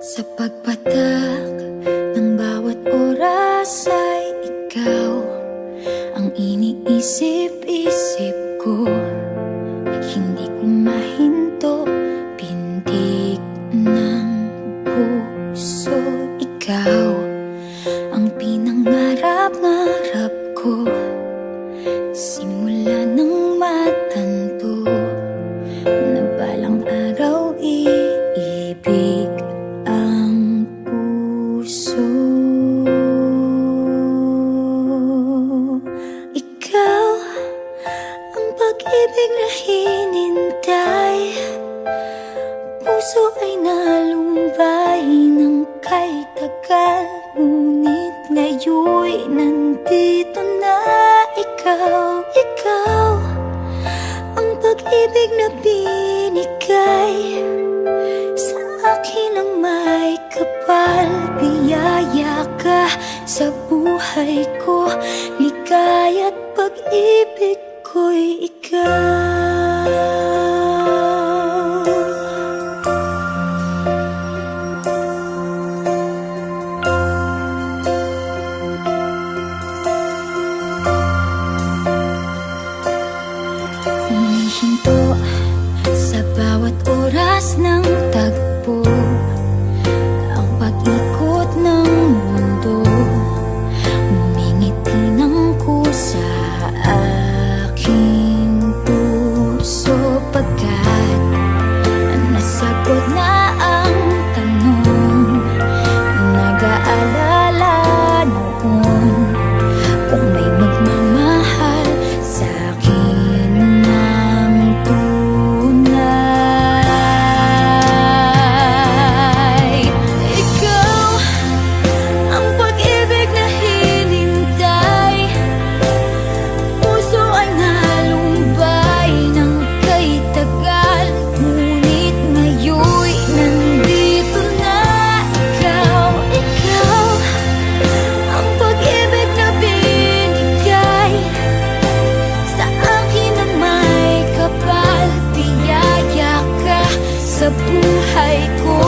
Sa pagpatak ng bawat oras ay ikaw ang iniisip-isip ko. Hindi ko mahinto, pintig ng puso. Ikaw ang pinangarap-ngarap ko, simula ng matanto na balang araw iibig ang puso. Ikaw ang pag-ibig na hinintay, puso ay nalumbay ng kay tagal, ngunit ngayon'y nandito na ikaw. Ikaw ang pag-ibig na binigay sa akin ang may kapal. Biyaya ka sa buhay ko, ligaya't pag-ibig ko'y ikaw. Humihinto sa bawat oras ng tagpo, ang pag-ikot ng mundo, ngumingiti ng kusa aking puso. Pagkat nasagot na ang tanong, nag-aalala noon kung may magmamahal sa akin ng tunay. Ikaw ang pag-ibig na hinintay, puso ay nalumbay ng kay tagal, ngunit ngayon'y nandito na ikaw. Ikaw ang pag-ibig na binigay sa akin ang may kapal. Biyaya ka sa buhay ko,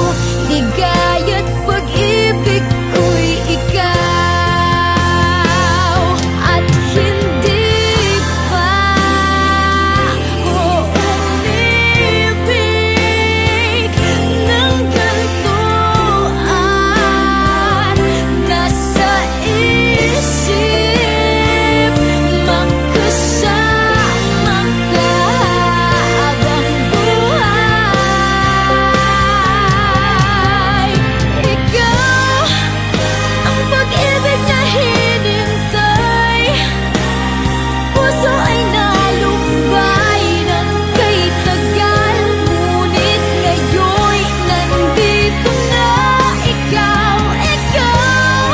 ligaya't pag-ibig ko'y ikaw. At hindi pa ako umibig ng gantuan. Nasa isip magkasama ka habang buhay. Ikaw ang pag-ibig na hinintay, puso ay nalumbay ng kay tagal, ngunit ngayon'y nandito na ikaw. Ikaw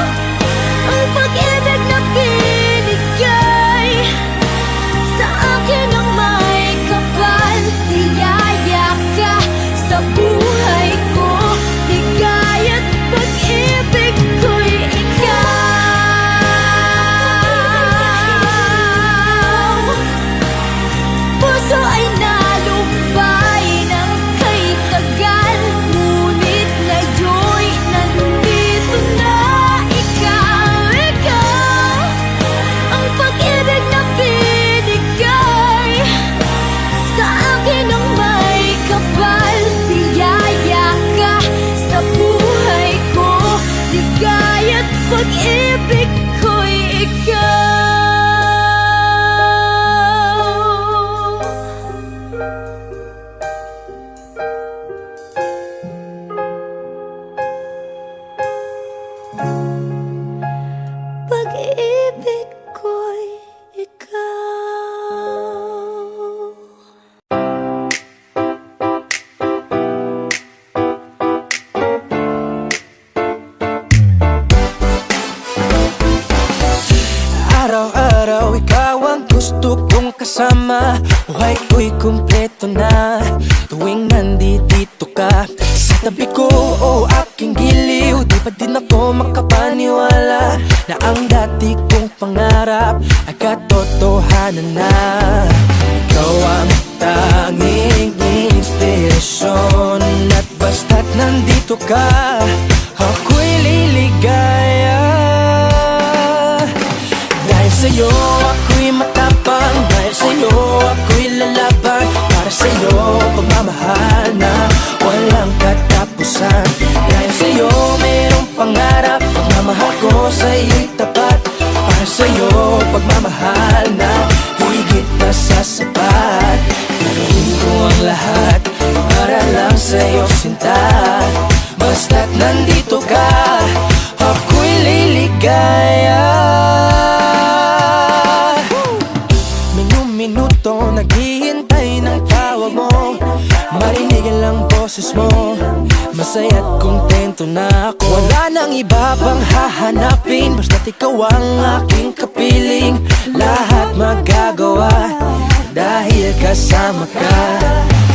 ang pag-ibig na binigay sa akin ang may kapal. Biyaya ka sa buhay ko, ligaya't pag-ibig ko'y ikaw. Puso ay nalumbay ng kay tagal, ngunit ngayon'y nandito na ikaw. Ikaw ang pag-ibig na binigay sa akin ang may kapal. Biyaya ka sa buhay ko, ligaya't pag-ibig ko'y ikaw. Pag-ibig ko'y ikaw. Araw-araw ikaw ang gusto kong kasama, buhay ko'y kumpleto na tuwing nandito ka sa tabi ko. O aking giliw, di pa din ako makapaniwala na ang dati kong pangarap ay katotohanan na. Ikaw ang tanging inspirasyon, at basta't nandito nandito ka, ako'y liligaya. Dahil sa'yo ako'y matapang, dahil sa'yo ako'y lalaban. Para sa'yo pagmamahal na walang katapusan. Dahil sa'yo mayroong pangarap, pagmamahal ko sa'yo'y tapat. Para sa'yo pagmamahal na higit pa sa sapat. Gagawin ko ang lahat para lang sa'yo sinta. Basta't nandito ka, ako'y liligaya. Minuto naghihintay ng tawag mo, marinig ang boses mo, masaya't kontento na ako. Wala nang iba pang hahanapin, basta't ikaw ang aking kapiling. Lahat magagawa dahil kasama ka.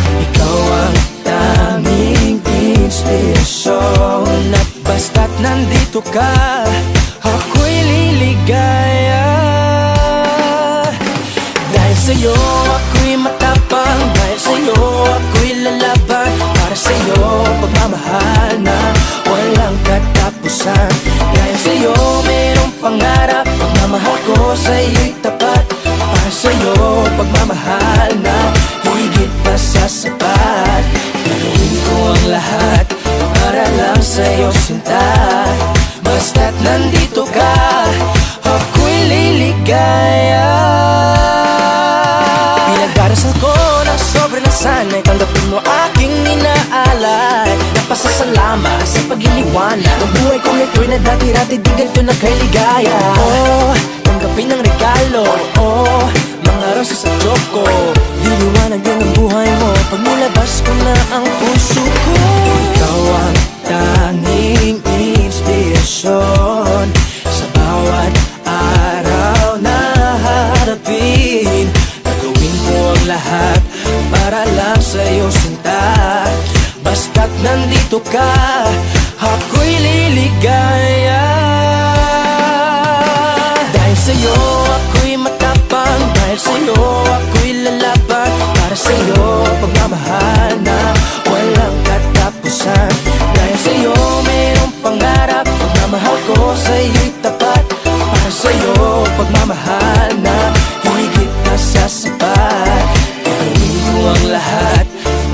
Ikaw ang tanging inspirasyon, at basta't nandito ka, ako'y liligaya. Dahil sa'yo ako'y matapang, dahil sa'yo ako'y lalaban. Para sa'yo pagmamahal na walang katapusan. Dahil sa'yo mayroong pangarap, pagmamahal ko sa'yo'y tapat. Para sa'yo pagmamahal na higit pa sa sapat. Gagawin ko ang lahat para lang sa'yo sinta. Basta't nandito ka, ako'y liligaya. Pinagdarasal ko ng sobrang nasanay, tanggapin mo aking inaalay. Napasasalamat sa pag-iniwanag ng buhay kong ito'y na dati-dati di ganito na kay ligaya. Oh, tanggapin ang regalo, oh, mga rosas sa choco. Liliwanag din ang buhay mo pag nilabas ko na ang puso ko. Ikaw ang tanging inspirasyon sa bawat araw na harapin. Gagawin ko ang lahat para lang sa'yo sinta. Basta't nandito ka, ako'y liligaya. Dahil sa'yo ako'y matapang, dahil sa'yo ako'y lalaban. Para sa'yo pagmamahal na walang katapusan. Dahil sa'yo mayroong pangarap, pagmamahal ko sa'yo'y tapat. Para sa'yo pagmamahal na higit na sa sapat. Gagawin ko ang lahat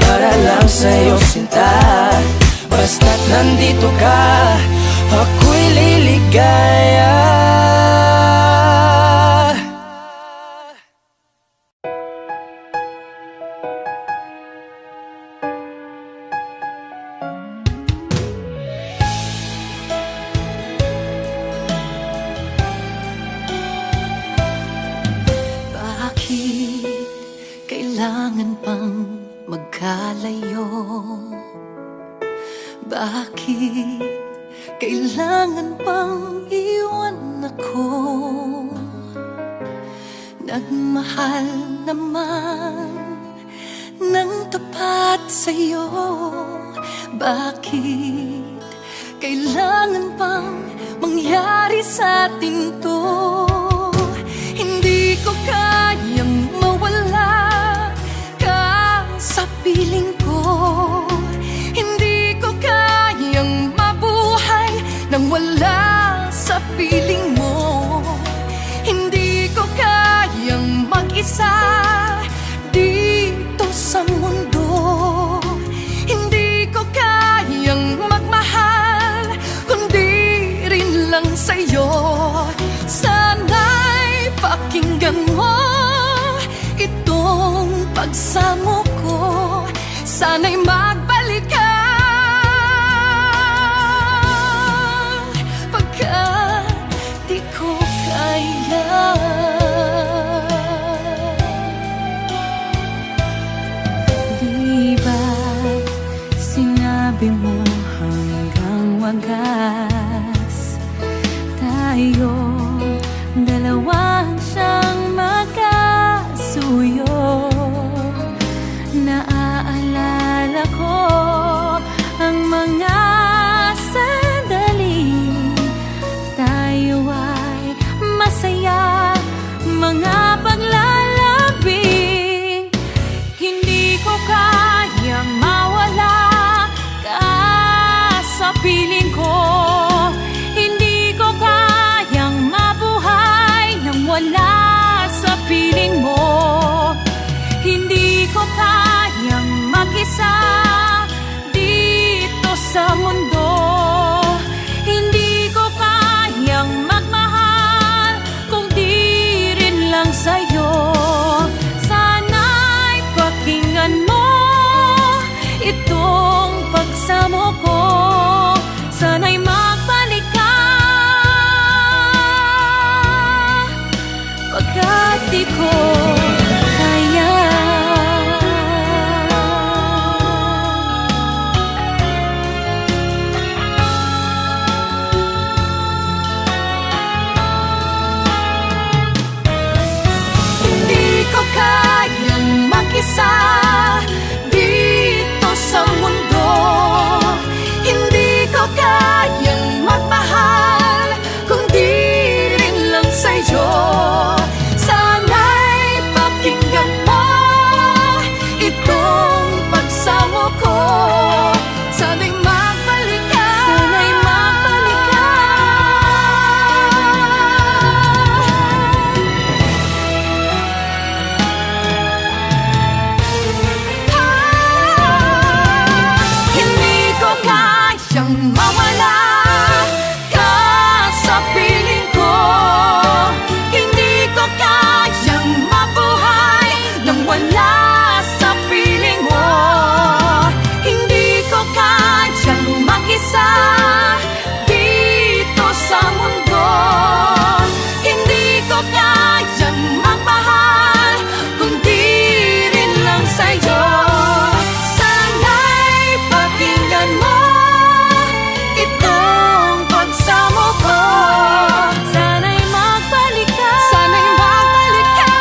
para lang sa'yo sinta. Basta't nandito ka, ako'y liligaya. Bakit kailangan pang magkalayo? Bakit kailangan pang iwan ako? Nagmahal naman ng tapat sa'yo. Bakit kailangan pang mangyari sa atin to? Hindi ko kayang mawala ka sa piling ko. Hindi ko kayang mabuhay nang wala sa piling mo. Hindi ko kayang mag-isa dito sa mundo. Hindi ko kayang magmahal kundi rin lang sa'yo. Sana'y pakinggan mo itong pagsamo ko. Sana'y magbalik ka pagkat di ko kaya. Di ba sinabi mo hanggang wagas tayo dalawang siyang magkasuyo? Naaalala ko ang mga sandali tayo ay masaya, mga paglalambing. Hindi ko kayang mawala ka piling ko. Hindi ko kayang mabuhay nang wala sa piling mo. Hindi ko kayang mag-isa dito sa mundo. Hindi ko kayang magmahal kung di rin lang sa'yo. Sana'y pakinggan mo itong pagsamo ko. Sana'y magbalik ka, pagkat di ko kaya. Hindi ko kayang mag-isa dito sa mundo. Hindi ko kayang magmahal kung di rin lang sa'yo. Sana'y pakinggan mo itong pagsamo ko. Sana'y magbalik ka, sana'y magbalik ka. Hindi ko kayang mawala ka sa piling ko. Hindi ko kayang mabuhay nang wala sa piling mo. Hindi ko kayang mag-isa dito sa mundo. Hindi ko kayang magmahal kung di rin lang sa'yo. Sana'y pakinggan mo itong pagsamo ko. Sana'y magbalik ka, sana'y magbalik ka.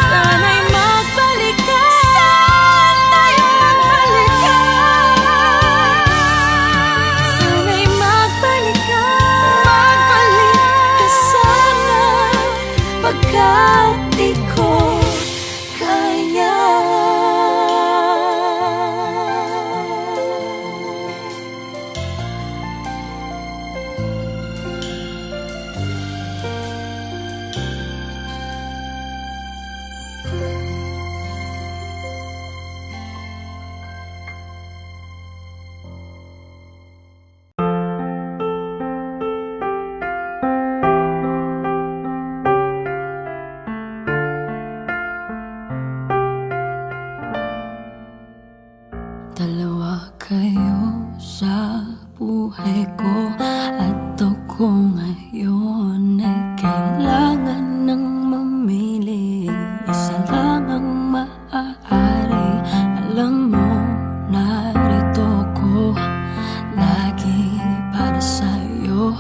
Sana'y magbalik ka, sana'y magbalik ka. Sana'y magbalik ka, magbalik ka sana, pagkat di ko kaya. Dalawa kayo sa buhay ko, at ako ngayon ay kailangan ng mamili. Isa lang ang maaari. Alam mo, narito ko lagi para sa'yo.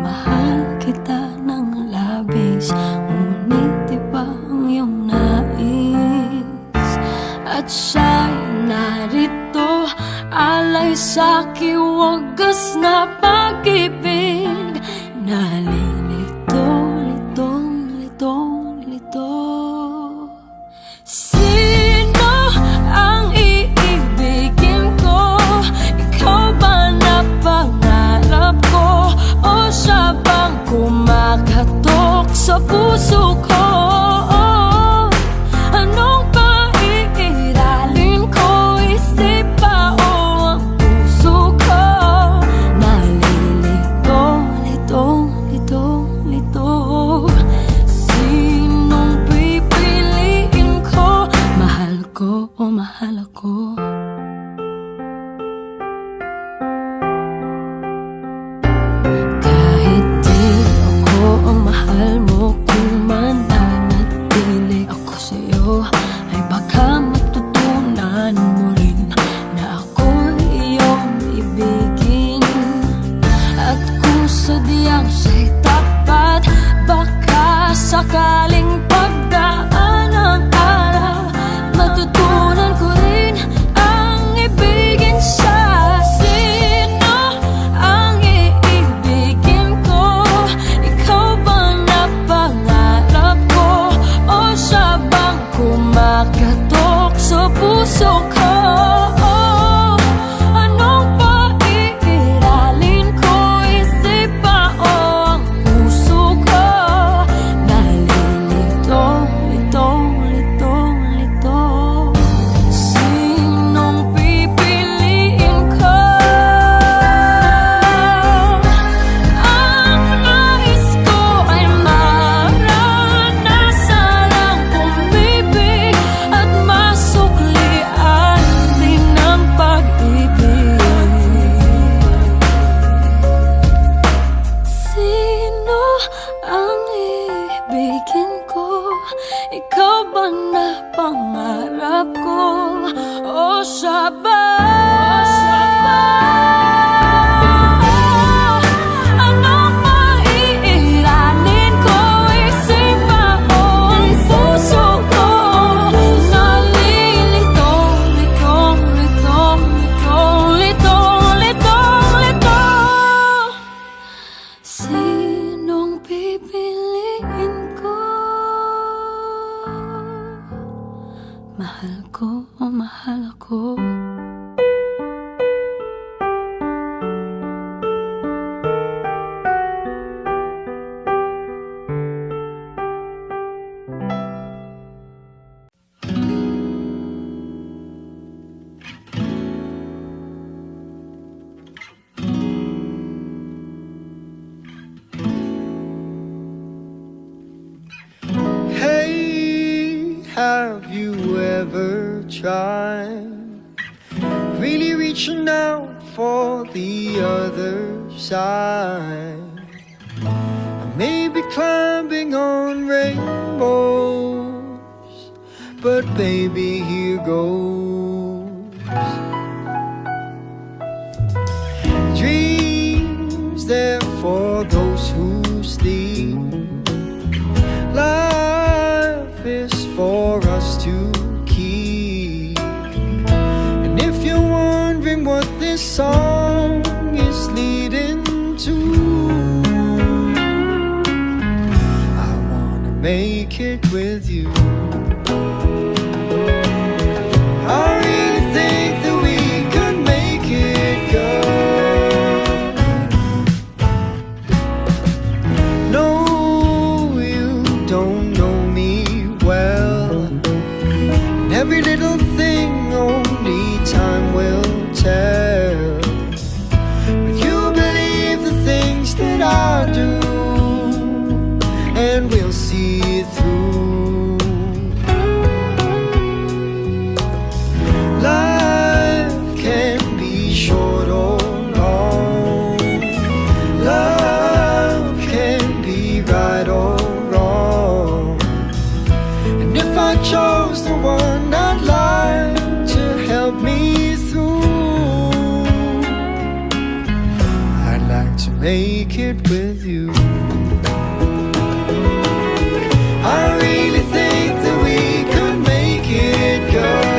Mahal kita ng labis, ngunit iba ang iyong nais. At siya'y narito, alay sa'ki wagas na pag-ibig. Nalilito, litong, litong, lito. Sino ang iibigin ko? Ikaw ba na pangarap ko? O siya bang kumakatok sa puso ko? Anong paiiralin ko? Isip pa o ang puso ko? Nalilito, litong, lito. have you ever tried really reaching out for the other side? I may be climbing on rainbows, but baby, here goes. Dreams there for those who sleep. Life is for us to keep. And if you're wondering what this song is leading to, I wanna make it with you. I really think that we could make it, girl. No, you don't know me well, and every little thing only time will tell. But you believe the things that I do, and we'll see it through. Life can be short or long. Love can be right or wrong. And if I chose the one I'd like to help me through, I'd like to make it with you. I really think that we could make it, girl.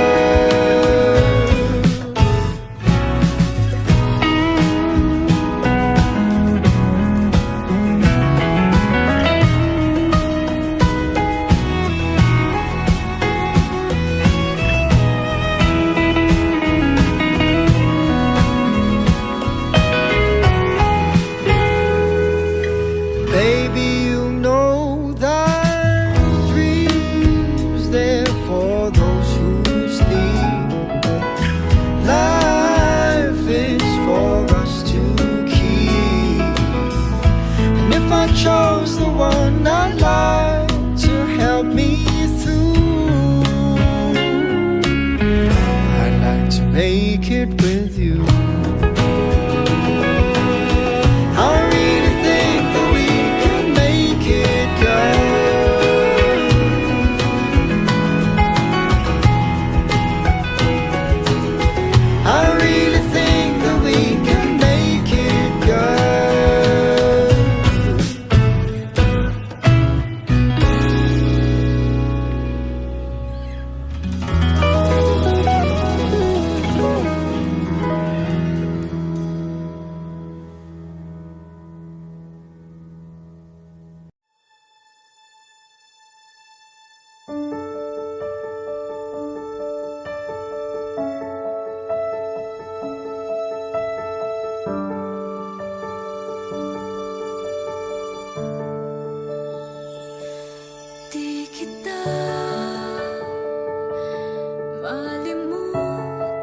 Baby, you know that dreams there for those who sleep. Life is for us to keep. And if I chose the one I'd like to help me through, I'd like to make it with you. I really think that we could make it, girl. I really think that we can make it, girl. Di kita malimutan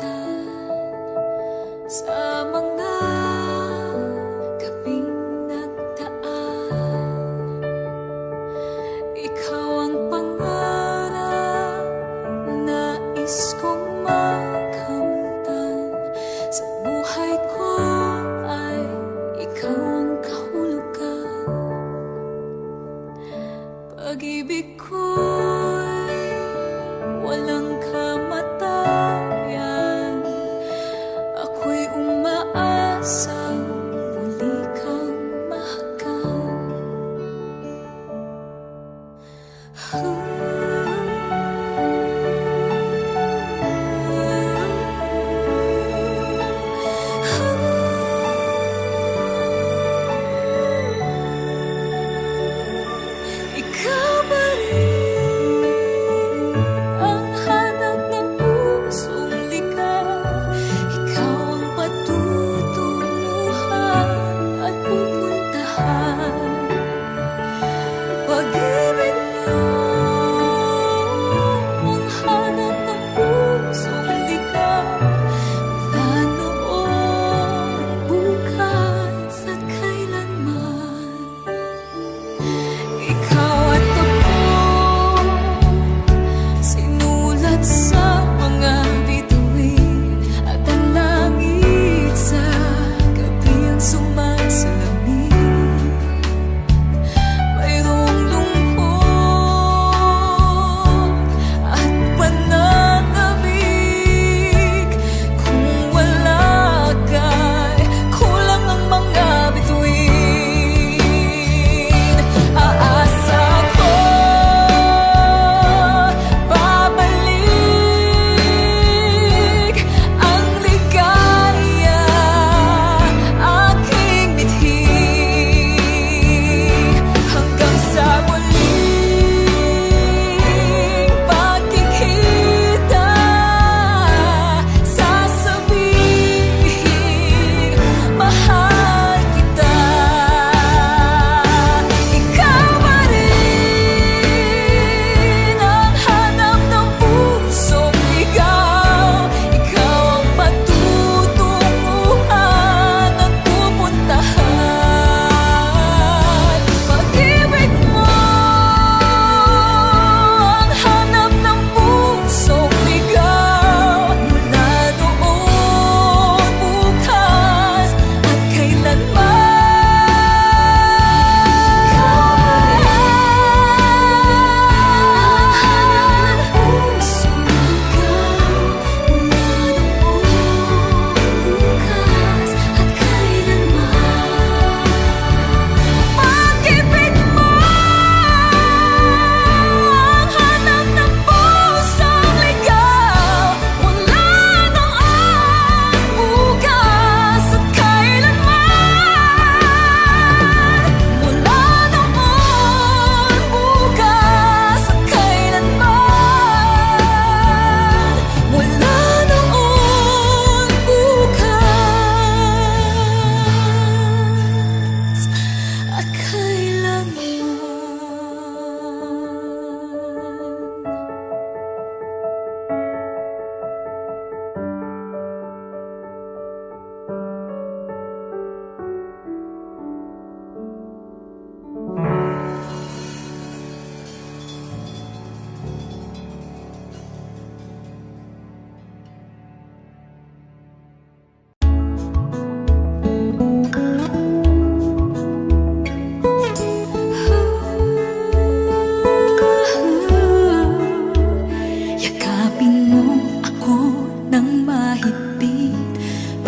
sa mga gabing nagdaan. Ikaw ang pangarap, nais kong makamtan. Sa buhay ko ay ikaw ang kahulugan. Pag-ibig ko'y walang kamatayan. Ako'y umaasang muli kang mahagan. Ikaw ba rin ang hanap ng pusong ligaw? Ikaw ang patutunguhan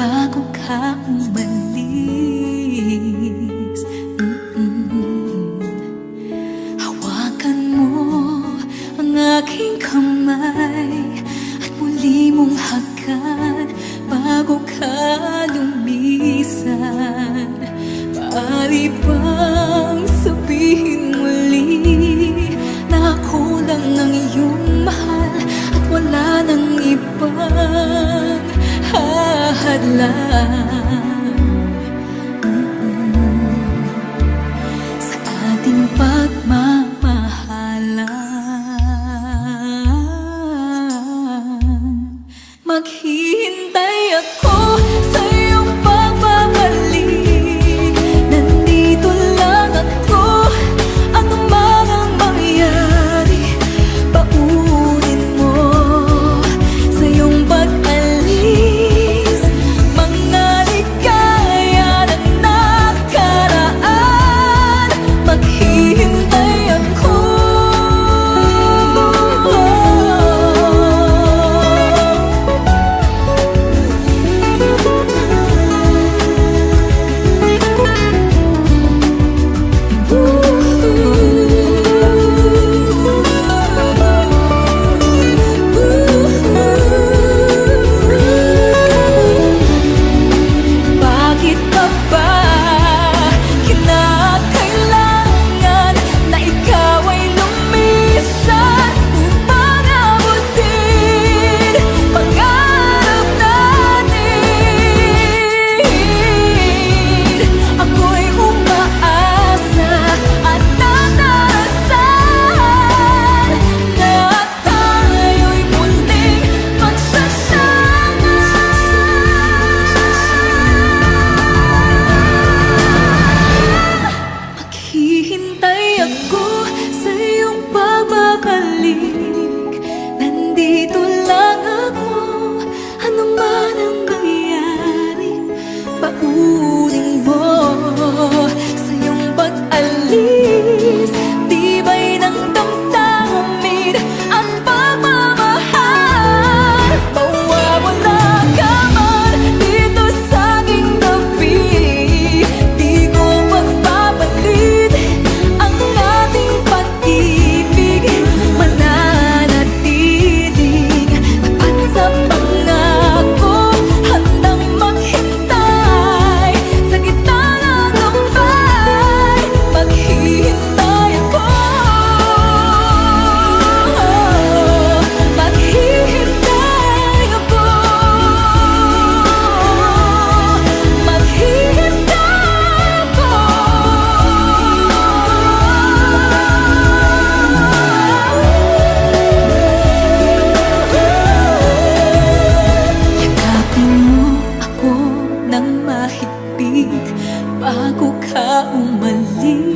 bago ka umalis. Hawakan mo ang aking kamay at muli mong hagan bago ka lumisan. Maaari bang sabihin muli na ako lang ang iyong mahal at wala nang ibang hahadlang sa ating pagmamahalan? Maghihintay ako sa iyong pagbabalik. Nandito lang ako, ano man ang mangyari. Paunin mo sa iyong pag-alis mga ligaya na nakaraan. Maghihintay ako. Bakit pa ba kinakailangan na ikaw ay lumisan upang abutin pangarap natin? Ako'y umaasa at nadarasan na tayo'y muling magsasama. Maghihintay ako sa iyong pagbabalik. Nandito lang ako, ano man ang mangyari. Paunin mo sa iyong pag-alis tibay ng damdamin at pagmamahal. Mawawala ka man dito sa aking tabi, di ko magpapalit ang ating pag-ibig. Mananatiling tapat sa pangako, handang maghintay sa gitna ng gambay. Maghihintay ako. Maghihintay ako. Maghihintay ako. Yakapin mo ako ng mahigpit bago ka umalis.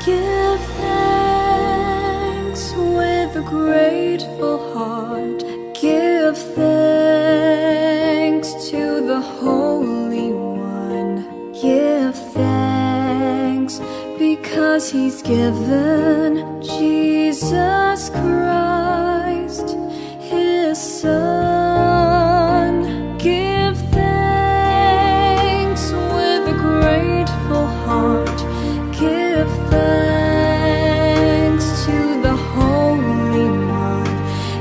Give thanks with a grateful heart. Give thanks to the Holy One. Give thanks because He's given Jesus Christ, His Son. Give thanks with a grateful heart. Give thanks to the Holy One.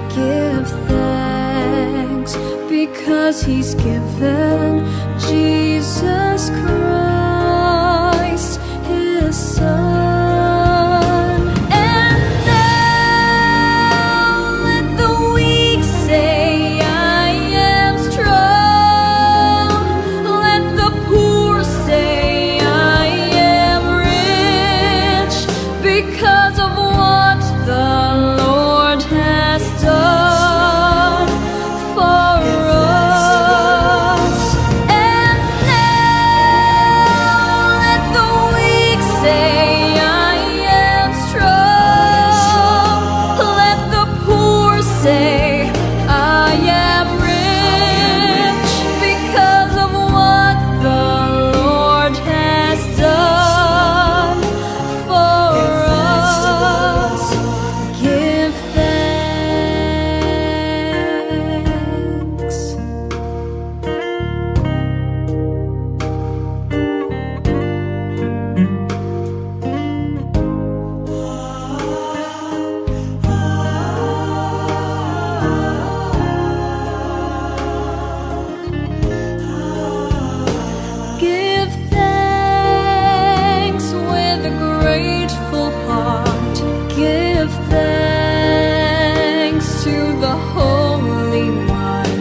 Give thanks because He's given Jesus Christ, His Son. And now let the weak say, I am strong. Let the poor say, I am rich because of what the Lord has done. say, I am rich because of what the Lord has done for us. Give thanks. Give thanks with a grateful heart. Give thanks to the Holy One.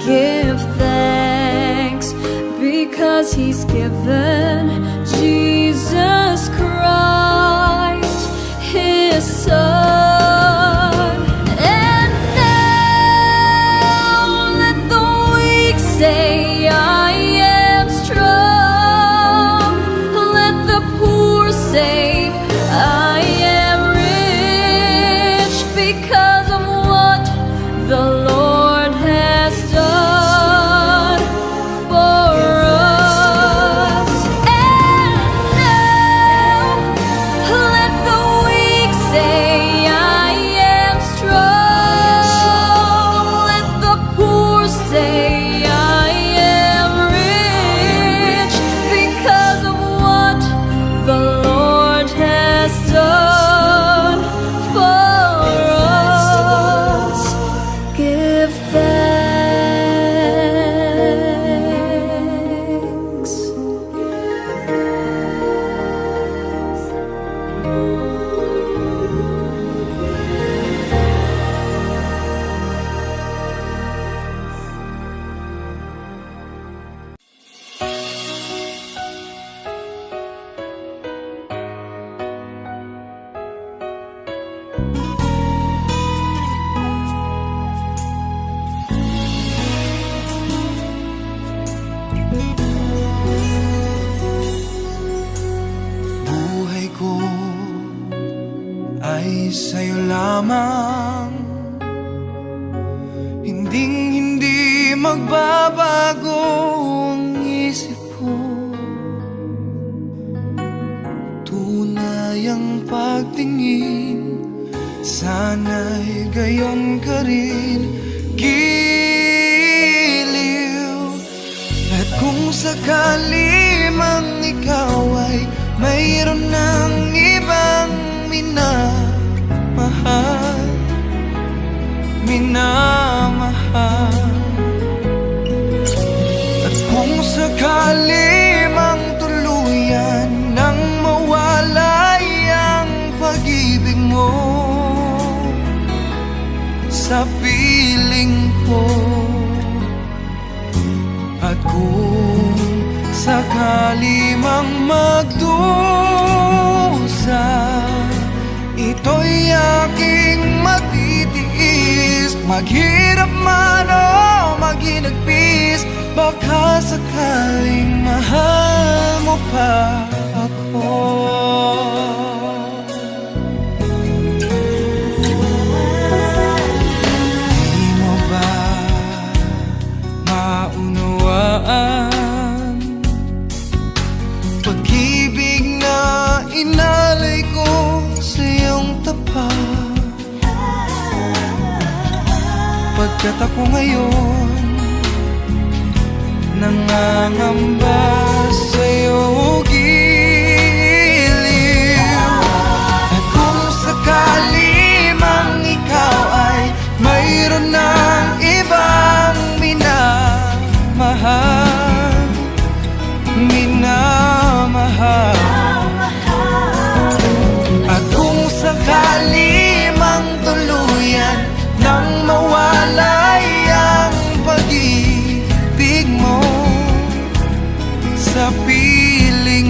Give thanks because He's given Jesus Christ, His Son. And now let the weak say, I am strong. Let the poor say, I am rich because of what the Lord has done for us. And now let the weak say, I am strong. Let the poor say, I am rich because of what the Lord has done for us. Give thanks. Buhay ko ay sa'yo lamang, hindi magbabago ang isip ko. Tunay ang pagtingin, sana'y gayon ka rin, giliw. At kung sakali mang ikaw ay mayroon ng ibang minamahal, at kung sakali mang tuluyan nang mawalay ang pag-ibig mo sa piling ko, at kung sakali mang magdusa, ito'y aking matitiis. Maghirap man o maginagpis, baka sakaling mahal mo pa ako. Di mo ba maunawaan pag-ibig na inalay ko sa iyong tapat? Pagkat ako ngayon nangangamba sa'yo, giliw. At kung sakali mang ikaw ay mayroon ng ibang minamahal, at kung sakali mang tuluyan nang mawalay ang pag-ibig mo sa piling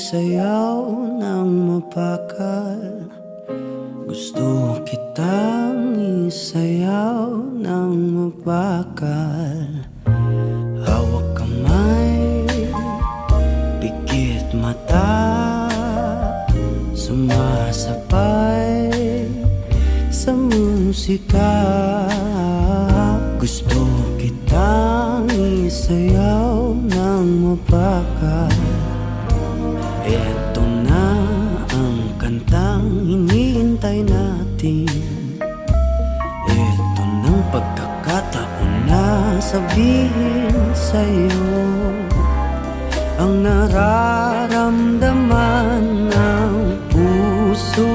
isayaw ng mapakal. Gusto kitang isayaw ng mapakal. Hawak kamay, pikit mata, sumasabay sa musika. Gusto kitang isayaw ng mapakal. Eto na ang kantang hinihintay natin. Eto ng pagkakataon na sabihin sa'yo ang nararamdaman ng puso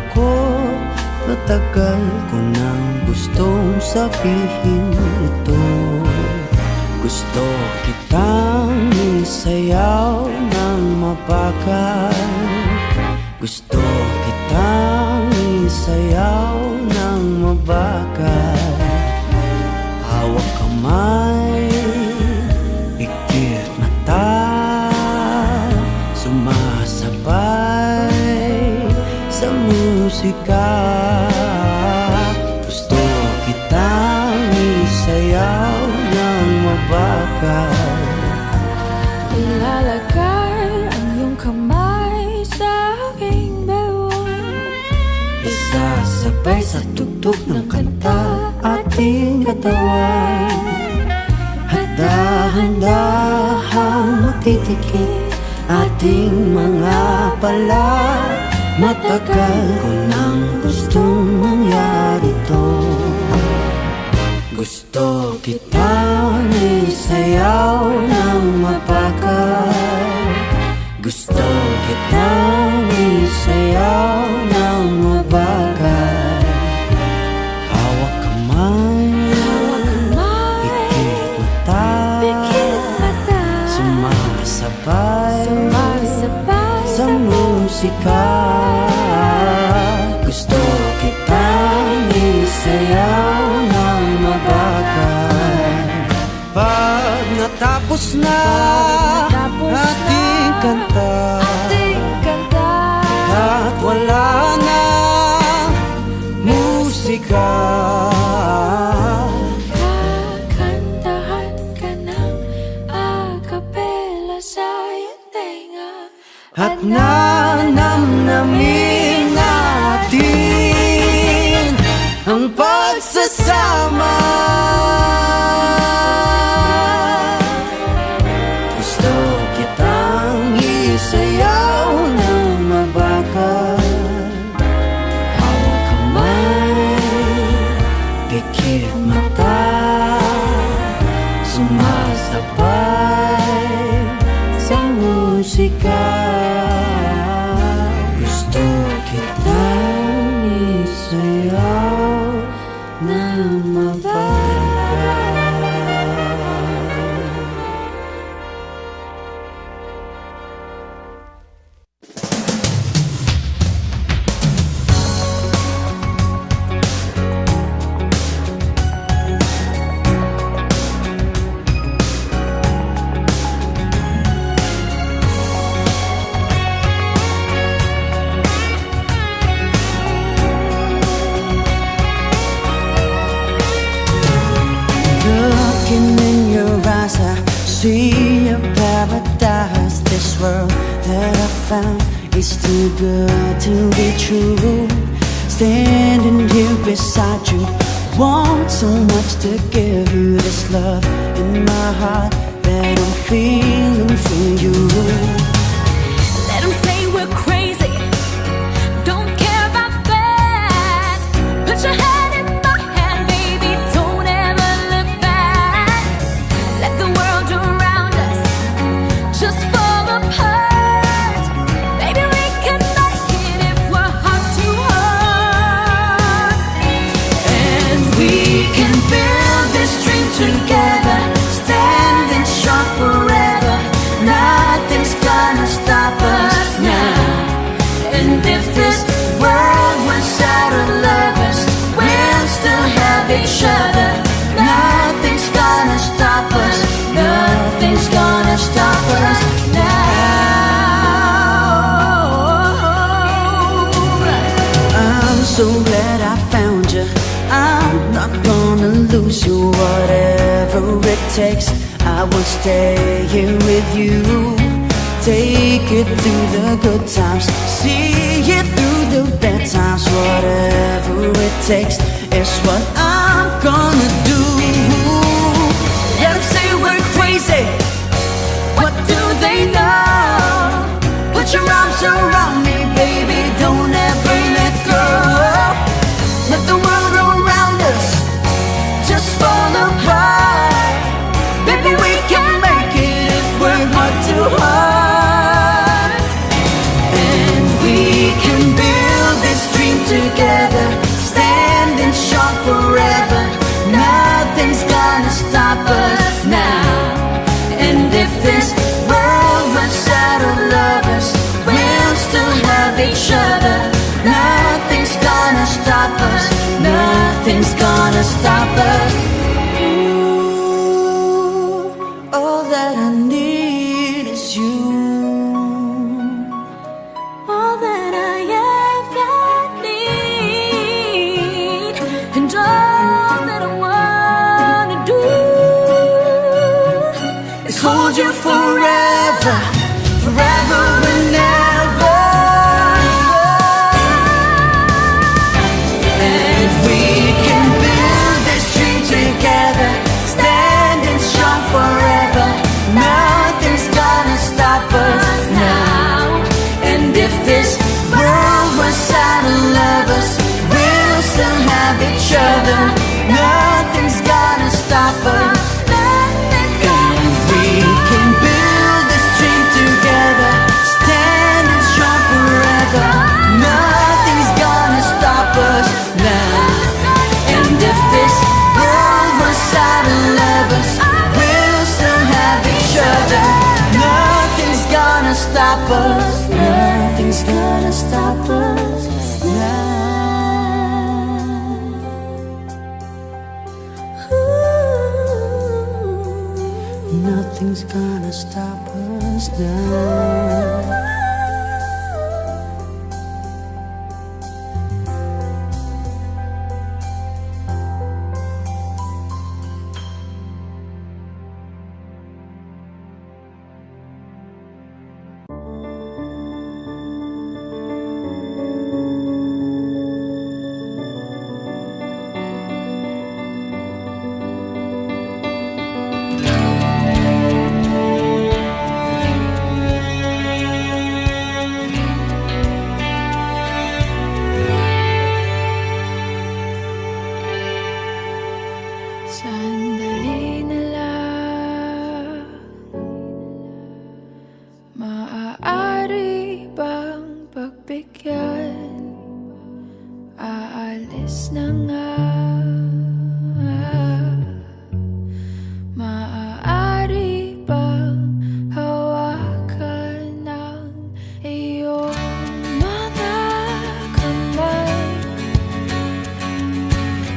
ko. Matagal ko nang gustong sabihin ito. Gusto kitang isayaw ng mapakal. Gusto kitang isayaw ng mabakal. Hawak kamay, pikit mata, sumasabay sa musika. Gusto kitang isayaw ng mabakal. Ilalagay ang iyong kamay sa aking bewang. Isasabay sa tugtog ng kanta ating katawan. Handa-handahang magtitikit ating mga pala. Matagal ko nang gustong mangyari to. Gusto kitang isayaw ng mapakal. Gusto kitang isayaw ng mabakal. Hawak kamay, pikit mata, sumasabay sa musika. Gusto kitang isayaw ng mabakal. Pag natapos na ating kanta, at wala na musika, Kakantahan ka ng acapella sa iyong tenga. at nanamnamin natin ang pagsasama. Gusto kitang isayaw ng mabakal. Hawak kamay, pikit mata, sumasabay sa musika. Gusto kitang isayaw ng mabakal. Looking in your eyes, I see a paradise. This world that I found is too good to be true. Standing here beside you, want so much to give you this love in my heart that I'm feeling for you. Let 'em say we're crazy, don't care about that. Put your hand in my hand, baby, don't ever look back. Let the world around us just fall apart. Baby, we can make it if we're heart to heart. And we can build this dream together, standing strong forever. Nothing's gonna stop us now. And if this world was out of lovers, we'll still have each other. Nothing's gonna stop us. Nothing's gonna stop us now. so glad I found you. I'm not gonna lose you. Whatever it takes, I will stay here with you. Take it through the good times, see it through the bad times. Whatever it takes is what I'm gonna do. Let them say we're crazy, what do they know? Put your arms around me, baby, don't ever let go. Let the world around us just fall apart. Baby, we can make it if we're heart to heart. And we can build this dream together, standing strong forever. Nothing's gonna stop us now. And if this world runs out of lovers, we'll still have each other. Nothing's gonna stop us. Nothing's gonna stop us. Ooh, all that I need is you. All that I ever need, and all that I wanna do Is hold you forever, forever and ever. And we can build this dream together, standing strong forever. Nothing's gonna stop us now. And if this world was out of lovers, we'll still have each other. Nothing's gonna stop us. And we can build this dream together, standing strong forever. Nothing's gonna stop us now. And if this world was out of lovers, we'll still have each other. Nothing's gonna stop us. Nothing's gonna stop us now. Nothing's gonna stop us now. Sandali na lang, maaari bang pagbigyan? Aalis na nga. Maaari bang hawakan ng iyong mga kamay?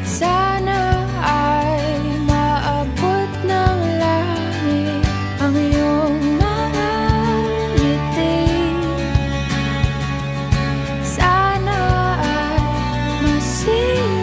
Sana ay maabot ng langit ang iyong mga ngiti. Sana ay masilip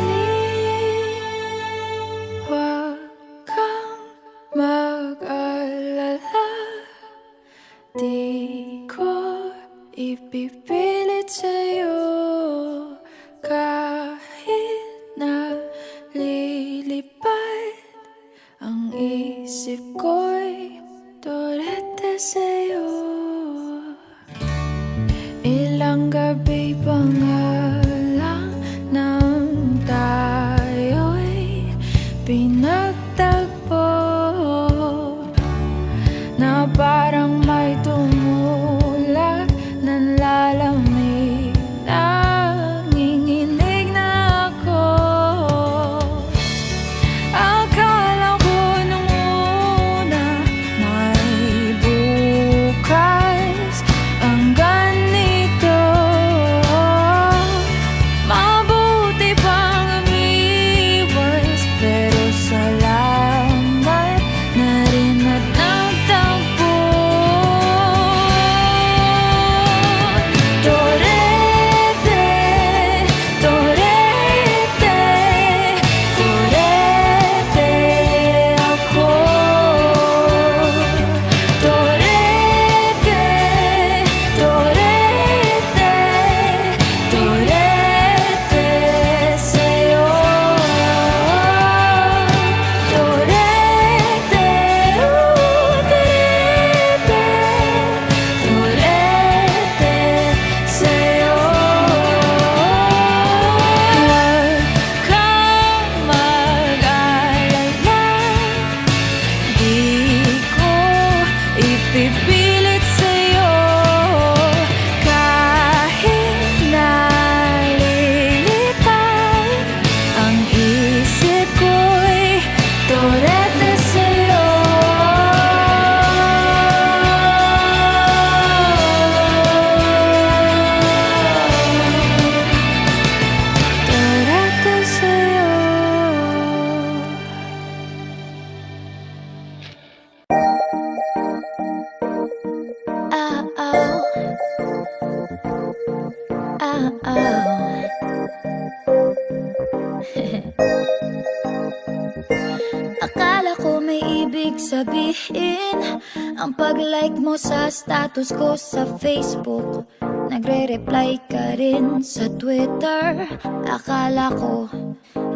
Akala ko may ibig sabihin ang pag-like mo sa status ko sa Facebook. Nagre-reply ka rin sa Twitter. Akala ko,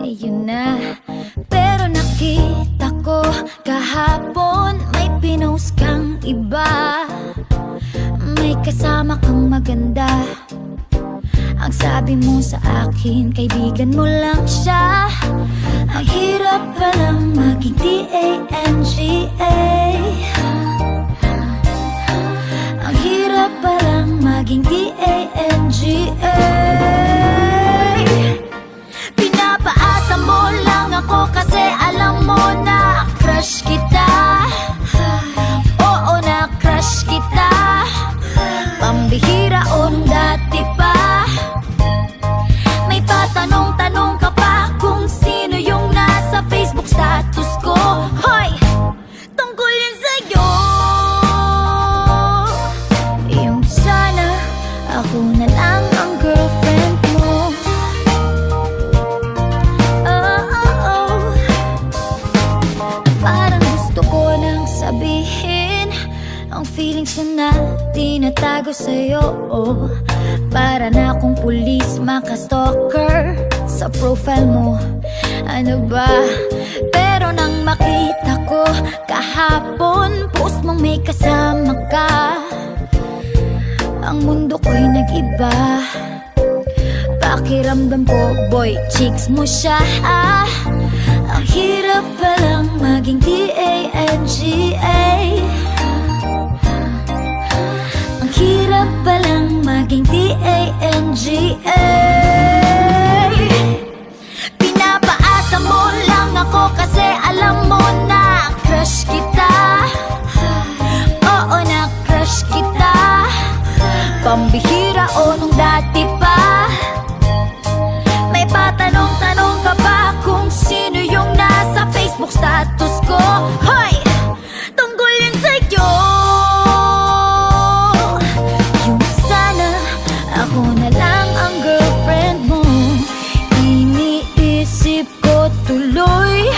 yun na. Pero nakita ko kahapon may pinost kang iba. May kasama kang maganda. Ang sabi mo sa akin, kaibigan mo lang siya. Ang hirap palang maging D-A-N-G-A. Ang hirap palang maging D-A-N-G-A. Pinapaasa mo lang ako kasi alam mo na crush kita. Oo, na crush kita. Pambihira o nung dati pa. May patanong-tanong ka pa kung sino yung nasa Facebook status ko. Hoy! Tungkol yun sa'yo. Yung sana ako na lang ang girlfriend mo. Oh. Parang gusto ko nang sabihin ang feelings na tinatago sa'yo. Para na akong pulis, maka-stalker sa profile mo. Ano ba? Pero nang makita ko kahapon, post mong may kasama ka, ang mundo ko'y nag-iba. Pakiramdam ko, boy, chicks mo siya. Ang hirap palang maging D-A-N-G-A. Ang hirap palang maging D-A-N-G-A. Pinapaasa mo lang ako kasi alam mo na crush kita. Oo, na crush kita. Pambihira o nung dati pa. May patanong-tanong ka pa kung sino yung nasa Facebook status ko. Hoy! Tungkol yun sa'yo. Ako na lang ang girlfriend mo. Iniisip ko tuloy,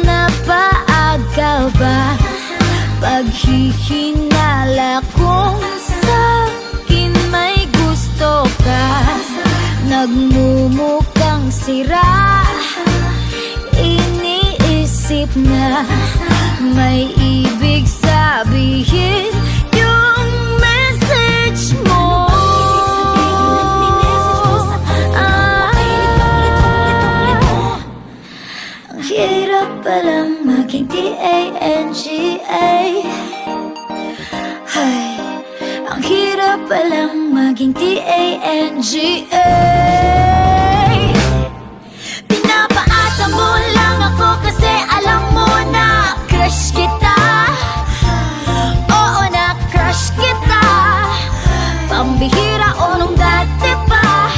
napaaga ba paghihinala kung sa'kin may gusto ka. Nagmumukhang sira, iniisip na may ibig sabihin yung message mo. Hirap palang maging D-A-N-G-A. Ay, ang hirap palang maging D-A-N-G-A. Pinapaasa mo lang ako kasi alam mo na crush kita. Oo, na crush kita. Pambihira o nung dati pa.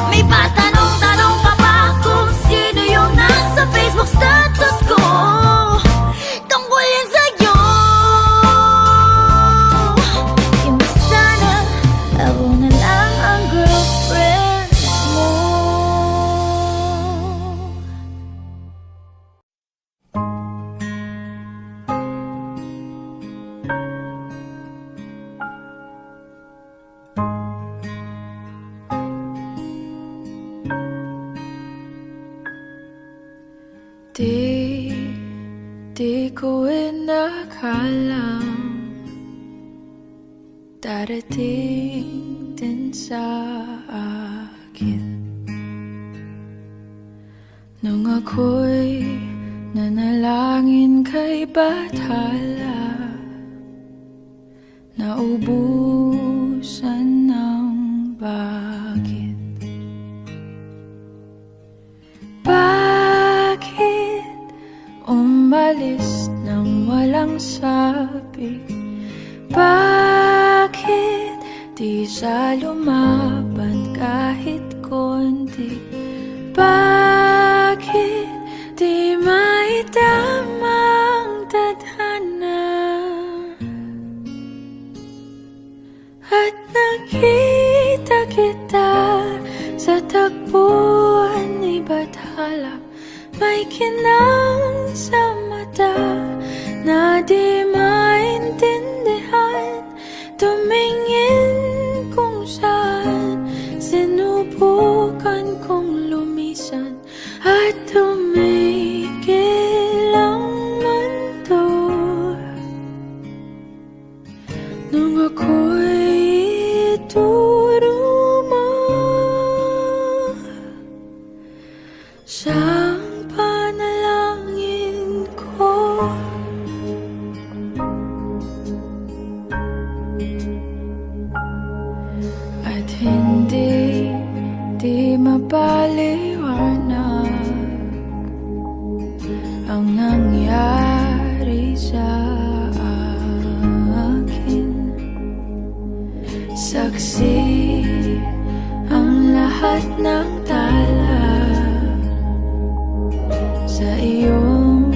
May patanong-tanong ka pa kung sino yung nasa Facebook status ko. Tungkol yan sa'yo. Yung sana ako na lang ang girlfriend mo. Di ko inakalang darating din sa akin nung ako'y nanalangin kay Bathala, naubusan ng bakit. Umalis nang walang sabi? Bakit di siya lumaban kahit konti? Bakit di maitamang tadhana? At nakita kita sa tagpuan ni Bathala. May kinang sa mata na di maintindihan. Tumingin kung saan, sinubukan kong lumisan at tumigil ang mundo. Nung ako'y ituro mo siyang panalangin ko. At hindi mapaliwanag ang nangyari sa akin. Saksi ang lahat ng tala sa iyong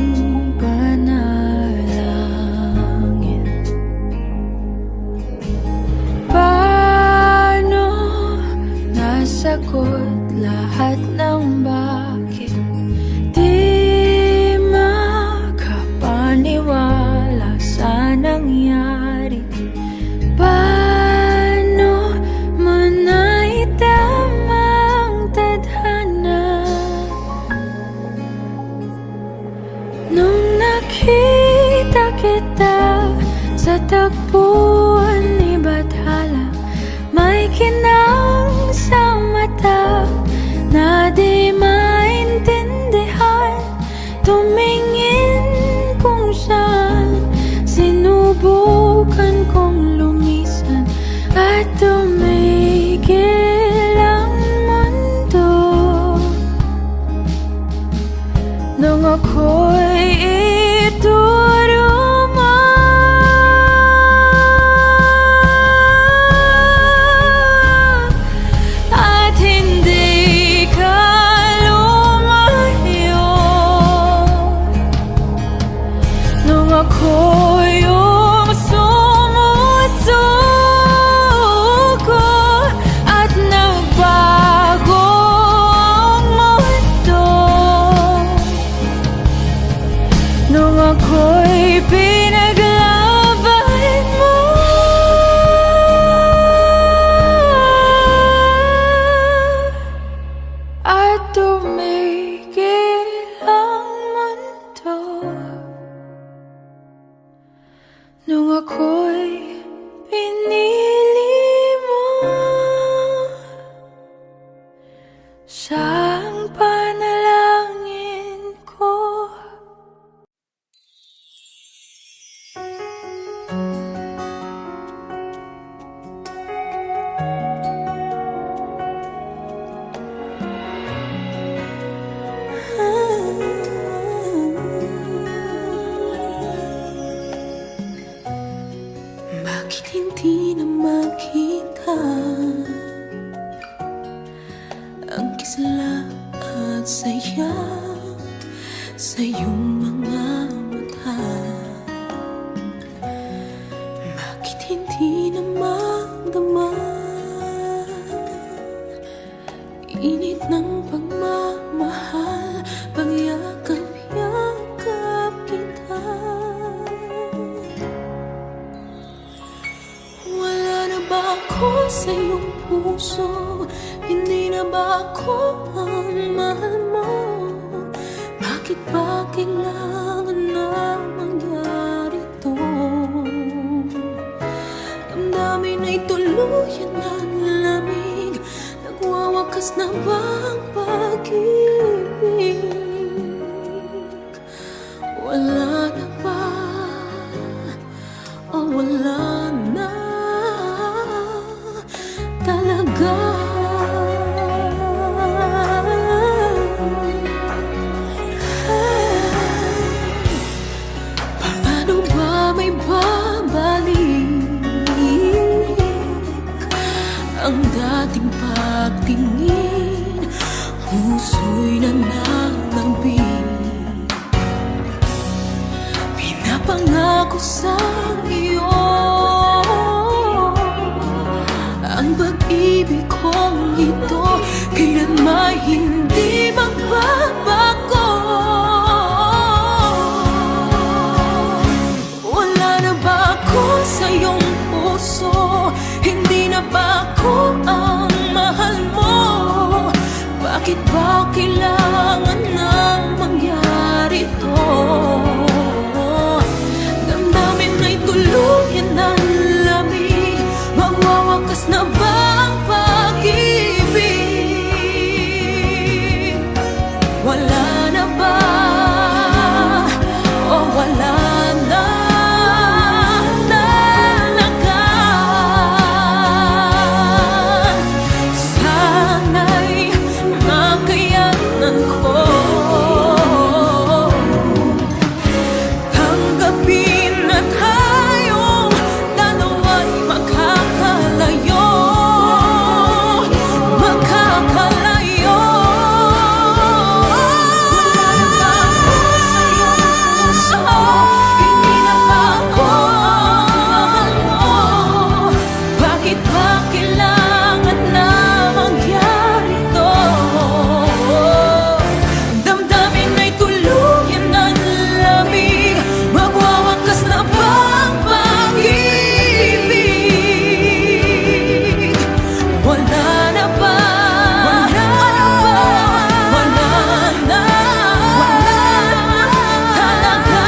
panalangin. Paano nasagot lahat ng bakit? Di makapaniwala sa nangyari. Paano mo naitamang tadhana nung nakita kita sa tagpuan ni Bathala? May kinang sa mata na di maintindihan. Tumingin kung saan, sinubukan kong lumisan at tumigil ang mundo. Nung ako'y ituro mo at hindi ka lumayo. Nung ako yung sumusuko at nagbago ang mundo. Nung ako'y pinaglaban mo at tumigil ang mundo. Nung ako'y pinili mo siyang panalangin ko. Bakit hindi na makita ang kisla at saya sa iyong mga mata? Bakit hindi na magdama init ng pagmamahal, pagyakap-yakap kita? Wala na ba ako sa iyong puso? Hindi na ba ako ang mahal mo? Bakit ba kailangan na mangyari to? Damdamin ay tuluyan ng lamig. Nagwawakas na ba ang pag-ibig? Wala na ba? O wala na talaga? Paano ba may babalik ang dating pagtingin? Puso'y nananabik. Pinapangako sa iyo ang pag-ibig ko Bakit ba kailangan na mangyari to? Damdamin ay tuluyan ng lamig. Magwawakas na ba ang pag-ibig? Wala na ba? O wala na talaga? Sana'y makayanan ko tanggapin na tayong dalawa'y makakalayo. Makakalayo. Wala na ba ako sa iyong puso? Hindi na ba ako mahal mo? Bakit ba kailangan na mangyari to? Damdamin ay tuluyan ng lamig. Magwawakas na ba ang pag-ibig? Wala na ba? Wala na ba? Wala na talaga.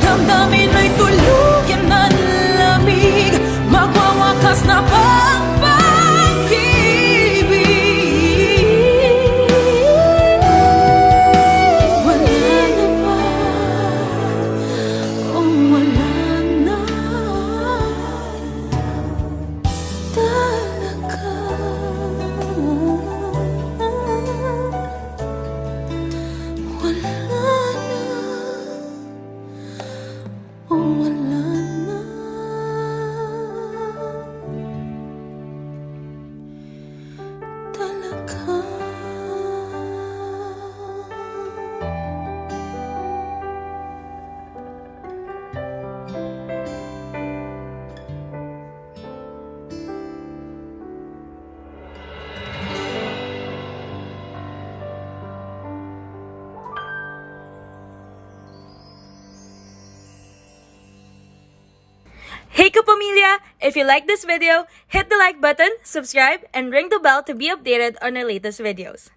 Damdamin ay tuluyan ng lamig. Magwawakas na ba ang pag-ibig? Wala na ba? O wala na talaga? Wala na. O wala na talaga. Hey Kapamilya! If you like this video, hit the like button, subscribe, and ring the bell to be updated on our latest videos.